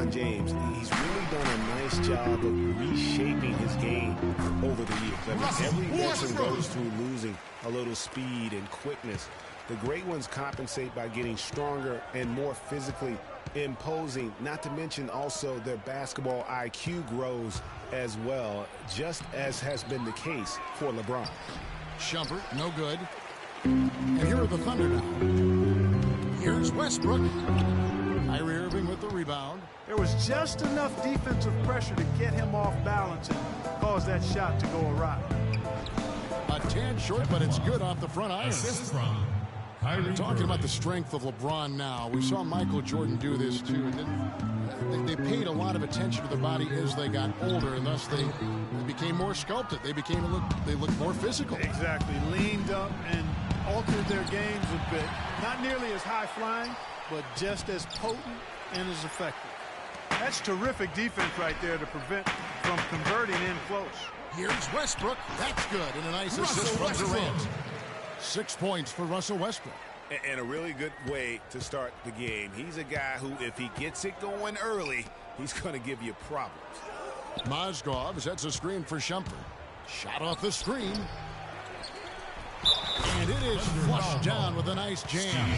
LeBron James, he's really done a nice job of reshaping his game over the years. I mean, every veteran goes through losing a little speed and quickness. The great ones compensate by getting stronger and more physically imposing, not to mention also their basketball IQ grows as well, just as has been the case for LeBron. Shumpert, no good. And here are the Thunder now. Here's Westbrook. Kyrie Irving with the rebound. There was just enough defensive pressure to get him off balance and cause that shot to go awry. A tad short, but it's good off the front iron. Assist from Kyrie. Talking about the strength of LeBron now, we saw Michael Jordan do this too. And they paid a lot of attention to their body as they got older, and thus they became more sculpted. They looked more physical. Exactly, leaned up and altered their games a bit. Not nearly as high flying, but just as potent and as effective. That's terrific defense right there to prevent from converting in close. Here's Westbrook. That's good. And a nice assist from Durant. 6 points for Russell Westbrook. And a really good way to start the game. He's a guy who, if he gets it going early, he's going to give you problems. Mozgov sets a screen for Shumpert. Shot off the screen. And it is flushed down with a nice jam.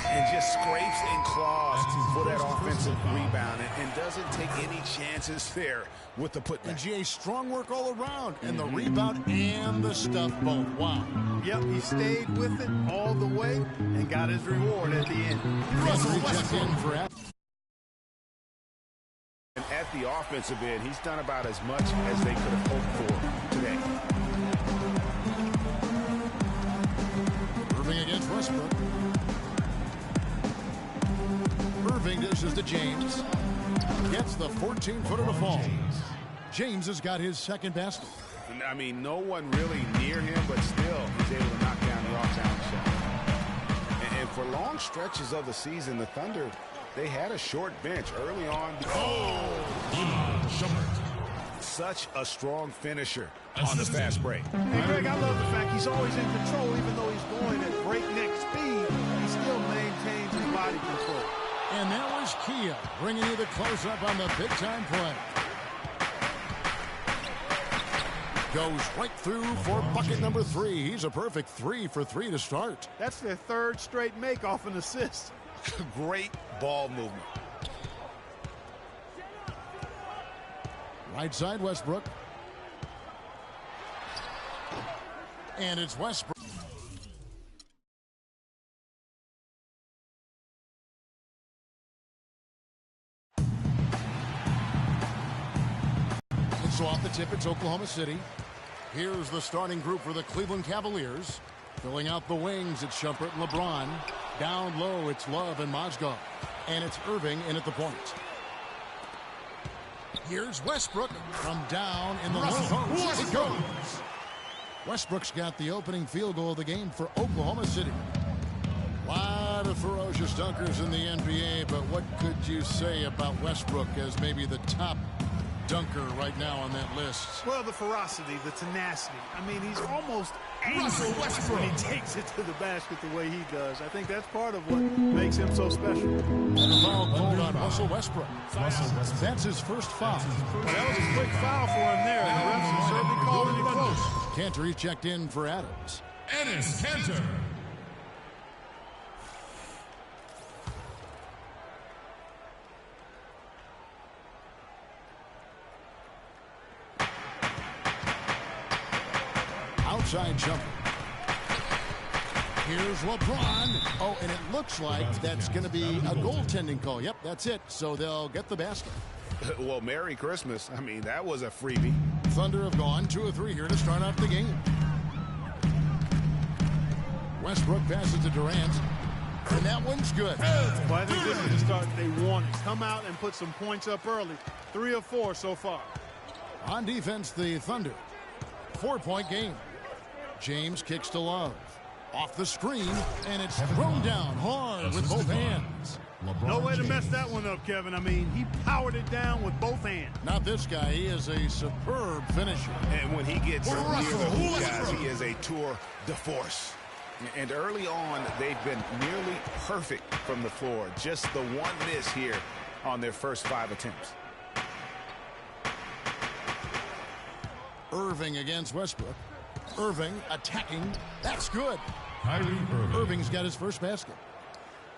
And just scrapes and claws for that offensive rebound and doesn't take any chances there with the putback. And GA, strong work all around. And the rebound and the stuff both. Wow. Yep, he stayed with it all the way and got his reward at the end. And at the offensive end, he's done about as much as they could have hoped for today. Irving against Westbrook. Irving dishes to James. Gets the 14-footer to fall. James has got his second basket. I mean, no one really near him, but still he's able to knock down the off-balance shot. And for long stretches of the season, the Thunder, they had a short bench early on. Such a strong finisher on the fast break. Hey, Greg, I love the fact he's always in control. Even though he's going at breakneck speed, he still maintains his body control. And that was Kia bringing you the close-up on the big-time play. Goes right through for bucket number 3. He's a perfect 3 for 3 to start. That's their third straight make off an assist. Great ball movement. Right side, Westbrook. And it's Westbrook. And so off the tip, it's Oklahoma City. Here's the starting group for the Cleveland Cavaliers. Filling out the wings, it's Shumpert and LeBron. Down low, it's Love and Mozgov. And it's Irving in at the point. Here's Westbrook from down in the low post. It goes. Westbrook's got the opening field goal of the game for Oklahoma City. A lot of ferocious dunkers in the NBA, but what could you say about Westbrook as maybe the top dunker right now on that list? Well, the ferocity, the tenacity. I mean, he's almost angry when he takes it to the basket the way he does. I think that's part of what makes him so special. And a foul called on Russell Westbrook. That's his first foul. Well, that was a quick foul for him there. And the refs have certainly called it close. Cantor, he's checked in for Adams. Enes Kanter. Outside jumper. Here's LeBron. Oh, and it looks like that's going to be a goaltending call. Yep, that's it. So they'll get the basket. Well, Merry Christmas. I mean, that was a freebie. Thunder have gone 2 of 3 here to start off the game. Westbrook passes to Durant. And that one's good. Well, I think this is the start they wanted. Come out and put some points up early. 3 of 4 so far. On defense, the Thunder. 4-point game. James kicks to Love. Off the screen, and it's thrown down hard with both hands. No way to mess that one up, Kevin. I mean, he powered it down with both hands. Not this guy. He is a superb finisher. And when he gets near the hoop, guys, he is a tour de force. And early on, they've been nearly perfect from the floor. Just the one miss here on their first 5 attempts. Irving against Westbrook. Irving attacking. That's good. Kyrie Irving. Irving's got his first basket.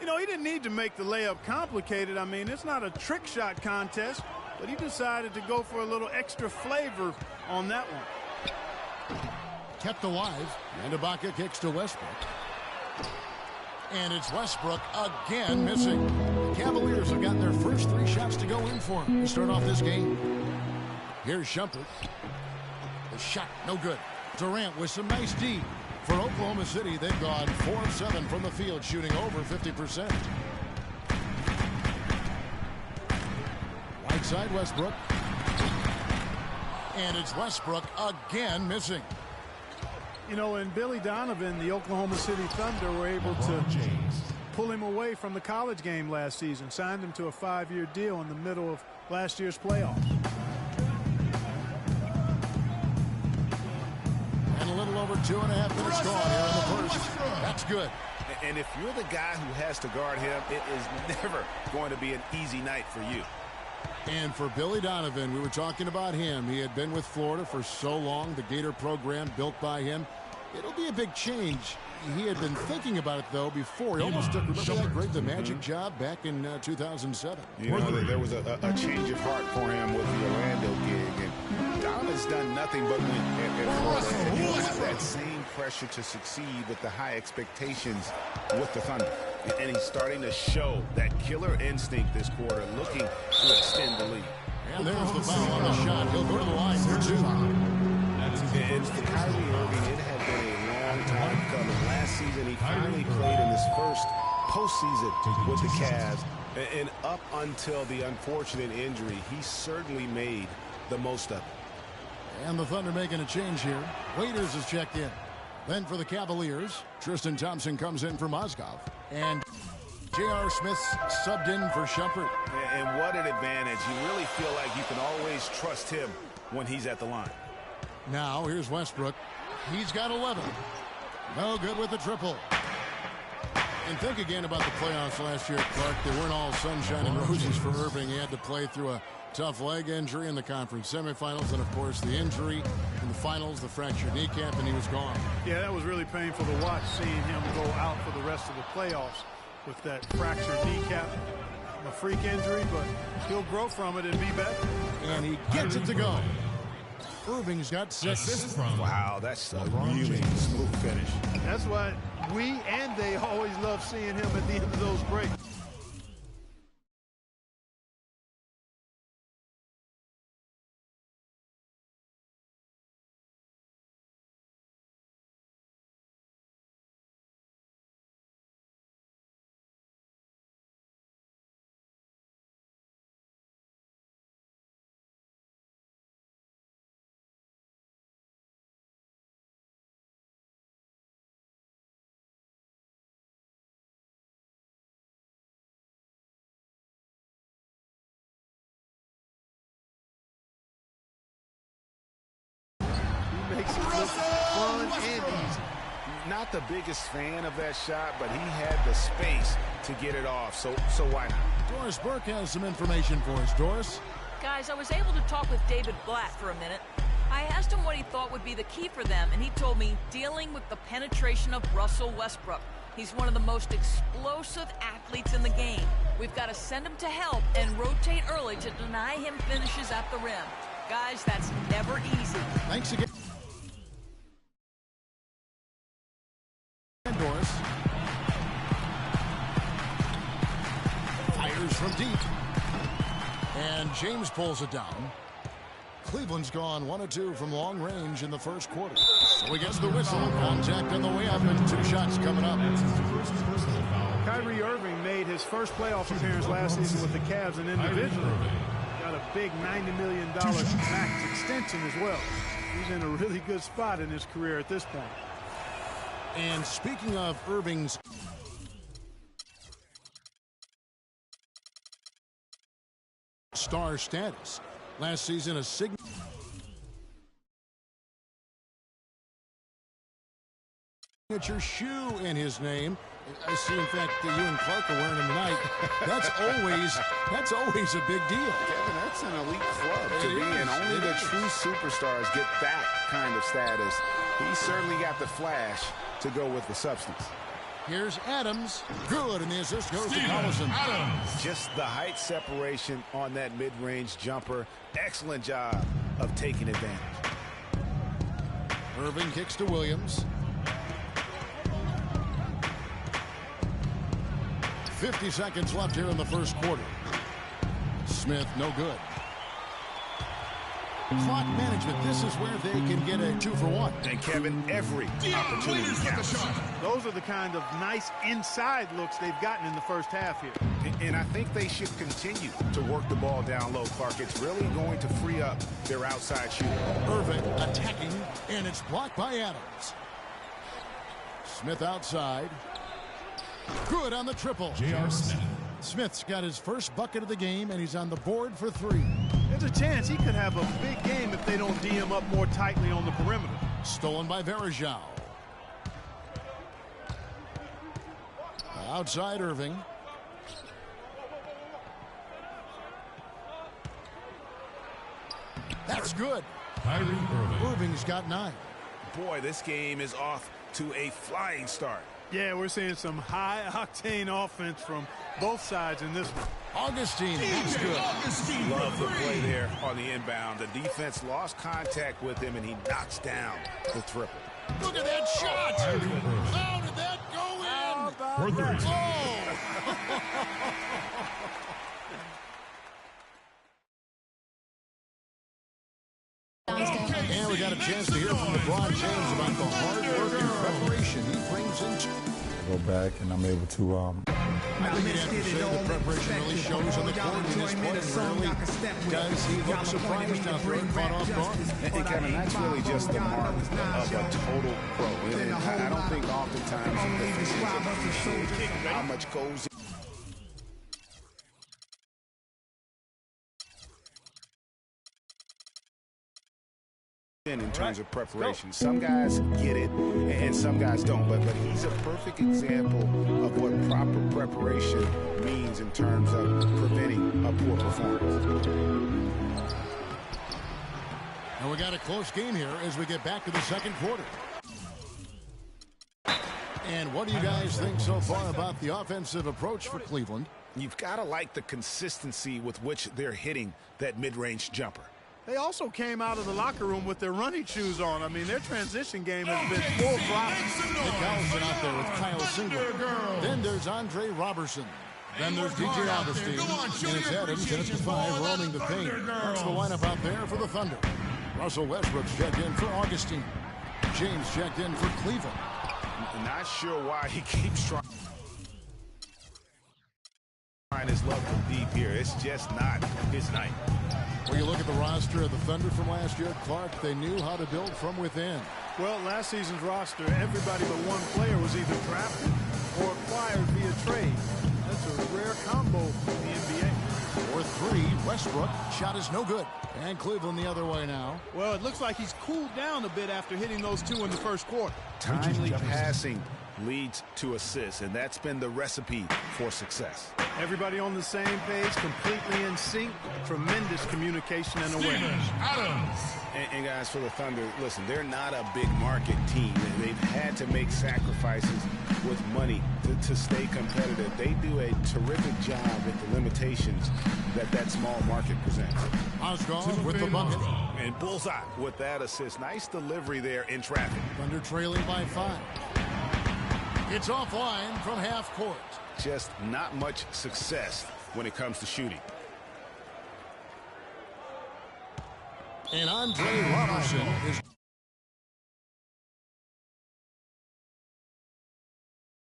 You know, he didn't need to make the layup complicated. I mean, it's not a trick shot contest, but he decided to go for a little extra flavor on that one. Kept alive. And Ibaka kicks to Westbrook. And it's Westbrook again missing. The Cavaliers have gotten their first 3 shots to go in for him to start off this game. Here's Shumpert. The shot, no good. Durant with some nice D. For Oklahoma City, they've gone 4 of 7 from the field, shooting over 50%. Right side, Westbrook. And it's Westbrook again missing. You know, and Billy Donovan, the Oklahoma City Thunder, were able to pull him away from the college game last season, signed him to a 5-year deal in the middle of last year's playoffs. And a little over 2.5 minutes gone here in the first. That's good. And if you're the guy who has to guard him, it is never going to be an easy night for you. And for Billy Donovan, we were talking about him. He had been with Florida for so long, the Gator program built by him. It'll be a big change. He had been thinking about it, though, before. He almost took, remember that great the Magic job back in 2007? You know, there was a change of heart for him with the Orlando gig. And Donovan's done nothing but win at Florida. And he'll have that same pressure to succeed with the high expectations with the Thunder. And he's starting to show that killer instinct this quarter, looking to extend the lead. And there's the foul on the shot. He'll go to the line for 2. And for Kyrie Irving, it had been a long time coming. Last season, he finally played in his first postseason with the Cavs. And up until the unfortunate injury, he certainly made the most of it. And the Thunder making a change here. Waiters is checked in. Then for the Cavaliers, Tristan Thompson comes in for Mozgov. And J.R. Smith's subbed in for Shumpert. And what an advantage. You really feel like you can always trust him when he's at the line. Now here's Westbrook. He's got 11. No good with the triple. And think again about the playoffs last year, Clark. They weren't all sunshine and roses for Irving. He had to play through a tough leg injury in the conference semifinals, and of course the injury in the finals, the fractured kneecap, and he was gone. Yeah, that was really painful to watch, seeing him go out for the rest of the playoffs with that fractured kneecap. A freak injury, but he'll grow from it and be better. And he gets it to go. Irving's got 6. Wow, that's a really smooth finish. That's why we and they always love seeing him at the end of those breaks. Makes it look fun and easy. Not the biggest fan of that shot, but he had the space to get it off, so why not? Doris Burke has some information for us. Doris? Guys, I was able to talk with David Blatt for a minute. I asked him what he thought would be the key for them, and he told me dealing with the penetration of Russell Westbrook. He's one of the most explosive athletes in the game. We've got to send him to help and rotate early to deny him finishes at the rim. Guys, that's never easy. Thanks again. Doris fires from deep, and James pulls it down. Cleveland's gone 1 of 2 from long range in the first quarter. So he gets the whistle. Contact on the way up, and 2 shots coming up. Kyrie Irving made his first playoff appearance last season with the Cavs and individually got a big $90 million max extension as well. He's in a really good spot in his career at this point. And speaking of Irving's star status, last season a signature shoe in his name, I see, in fact, you and Clark are wearing them tonight. That's always a big deal. Kevin, that's an elite club to be in. Only the true superstars get that kind of status. He certainly got the flash to go with the substance. Here's Adams. Good, and the assist goes to Collison. Just the height separation on that mid-range jumper. Excellent job of taking advantage. Irving kicks to Williams. 50 seconds left here in the first quarter. Smith, no good. Clock management, this is where they can get a 2-for-1. And Kevin, every opportunity counts. Those are the kind of nice inside looks they've gotten in the first half here. And I think they should continue to work the ball down low, Clark. It's really going to free up their outside shooter. Irving attacking, and it's blocked by Adams. Smith outside. Good on the triple. J.R. Smith. Smith's got his first bucket of the game, and he's on the board for 3. There's a chance he could have a big game if they don't D him up more tightly on the perimeter. Stolen by Varejao. Outside Irving. That's good. Kyrie Irving. Irving's got 9. Boy, this game is off to a flying start. Yeah, we're seeing some high-octane offense from both sides in this one. Augustine, that's good. Love the play there on the inbound. The defense lost contact with him, and he knocks down the triple. Look at that shot. How did that go in? For 3. And we got a chance to hear from LeBron James about the hard work and preparation he brings into. Go back and I'm able to. I think you'd have to say the preparation really shows on the court in this point. Rarely does he look surprised out there and caught off guard. And Kevin, that's really just the mark of a total pro. And I don't think oftentimes how much goes in terms of preparation. Some guys get it and some guys don't, but he's a perfect example of what proper preparation means in terms of preventing a poor performance. And we got a close game here as we get back to the second quarter. And what do you guys think so far about the offensive approach for Cleveland? You've got to like the consistency with which they're hitting that mid-range jumper. They also came out of the locker room with their running shoes on. I mean, their transition game has been full throttle. Nick Collison out there with Kyle Singleton. Then there's Andre Robertson. Then there's DJ Augustine. And it's Adams, and it's the 5 roaming the paint. That's the lineup out there for the Thunder. Russell Westbrook's checked in for Augustine. James checked in for Cleveland. Not sure why he keeps trying his luck from deep here. It's just not his night. When you look at the roster of the Thunder from last year, Clark, they knew how to build from within. Well, last season's roster, everybody but one player was either drafted or acquired via trade. That's a rare combo in the NBA. For 3, Westbrook. Shot is no good. And Cleveland the other way now. Well, it looks like he's cooled down a bit after hitting those 2 in the first quarter. Timely passing leads to assists, and that's been the recipe for success. Everybody on the same page, completely in sync, tremendous communication and awareness. Adams. And guys, for the Thunder, listen, they're not a big market team. They've had to make sacrifices with money to stay competitive. They do a terrific job with the limitations that small market presents. Osgood with the bucket. And bullseye with that assist. Nice delivery there in traffic. Thunder trailing by 5. It's offline from half court. Just not much success when it comes to shooting. And Andre Robertson is